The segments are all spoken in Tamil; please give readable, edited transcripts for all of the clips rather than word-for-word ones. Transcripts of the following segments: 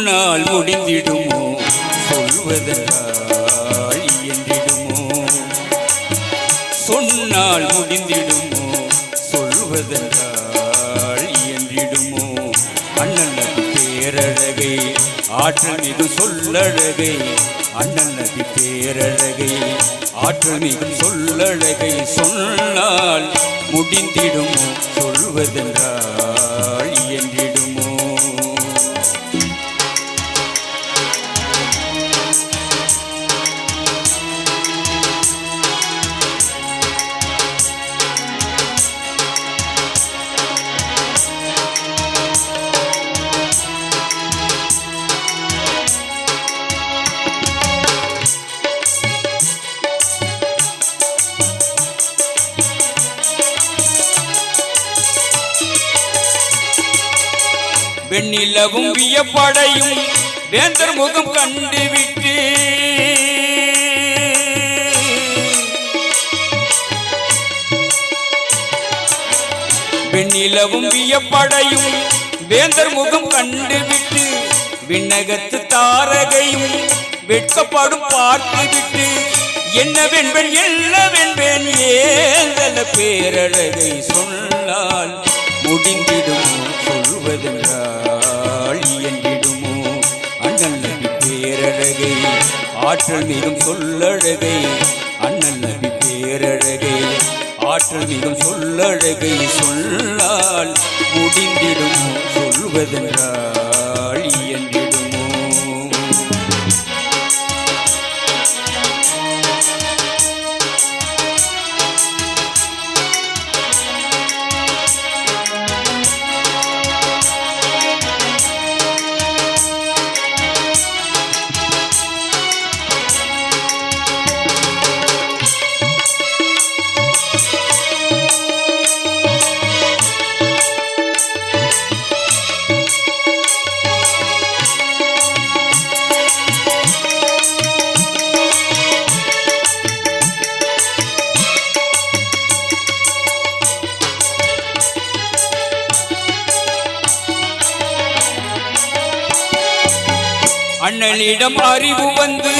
சொன்னால் முடிந்திடுமோ சொல்வதென்றால் என்றிடுமோ சொன்னால் முடிந்திடுமோ சொல்வதென்றால் என்றிடுமோ அண்ணன் நபி பேரழகை ஆற்றல் மிகு சொல்லழகை அண்ணன் நபி பேரழகை ஆற்றல் மிகு சொல்லழகை சொன்னால் முடிந்திடுமோ சொல்வதென்றால் என்றிடுமோ வெண்ணிலவும் வியப்படையும் வேந்தர் முகம் கண்டுவிட்டு வெண்ணிலவும் வியப்படையும் வேந்தர் முகம் கண்டுவிட்டு விண்ணகத்து தாரகையும் வெட்கப்படும் பார்த்துவிட்டு என்ன வெண்பெண் என்ன வெண்பெண் ஏந்தல பேரழகை சொன்னால் முடிந்திடும் சொல்வதென்றால் என்றிடுமோ அண்ணன் நபி பேரழகை ஆற்றல் மிகும் சொல்லழகை அண்ணன் நபி பேரழகை ஆற்றல் மிகும் சொல்லழகை சொன்னால் முடிந்திடுமோ சொல்வதென்றால் என்றிடுமோ அண்ணனிடம் அறிவு வந்து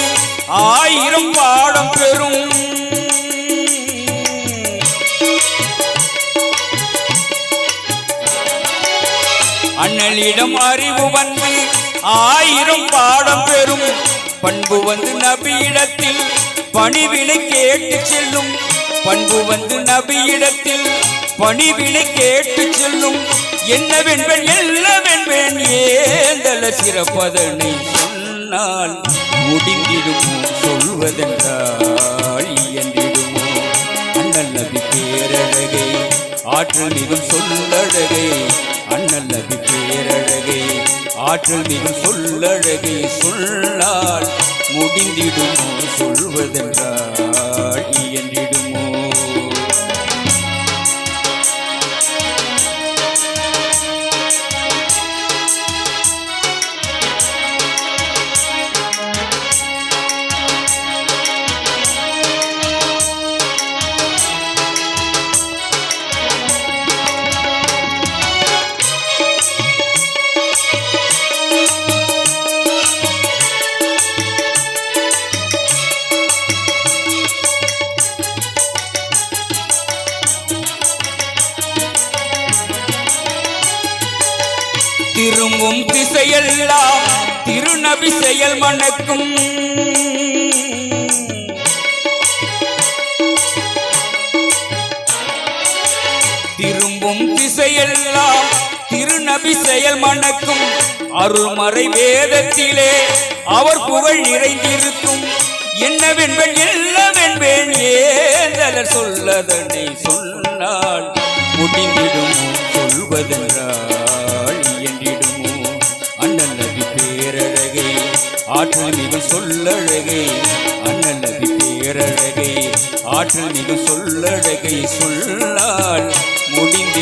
1000 பாடம் பெறும் அண்ணனிடம் அறிவு வந்து 1000 பாடம் பெறும் பண்பு வந்து நபியிடத்தில் பணிவினை கேட்டு செல்லும் பண்பு வந்து நபியிடத்தில் பணிவினை கேட்டு செல்லும் என்ன வெண்பெண் என்ன வெண்பெண் ஏந்தல சிறப்பதனை சொன்னால் முடிந்திடுமோ சொல்வதென்றால் என்றிடுமோ அண்ணல் நபி பேரழகை ஆற்றல் மிகும் சொல்லழகை அண்ணல் நபி பேரழகை ஆற்றல் மிகும் சொல்லழகை சொன்னால் முடிந்திடுமோ சொல்வதென்றால் என்றிடுமோ திரும்பும் திசையெல்லாம் திருநபி செயல் மணக்கும் திரும்பும் திசையெல்லாம் திருநபி செயல் மணக்கும் அருள்மறை வேதத்திலே அவர் புகழ் நிறைந்திருக்கும் என்ன வெண்பெண் என்ன வெண்பெண் ஏந்தலர் சொல்லதனை சொன்னால் முடிந்திடும் சொல்வதென்றால் என்றிடுமோ அண்ணல் நபி பேரழகை ஆற்றல் மிகு சொல்லழகை அண்ணல் நபி பேரழகை ஆற்றல் மிகு சொல்லழகை சொன்னால் முடிந்து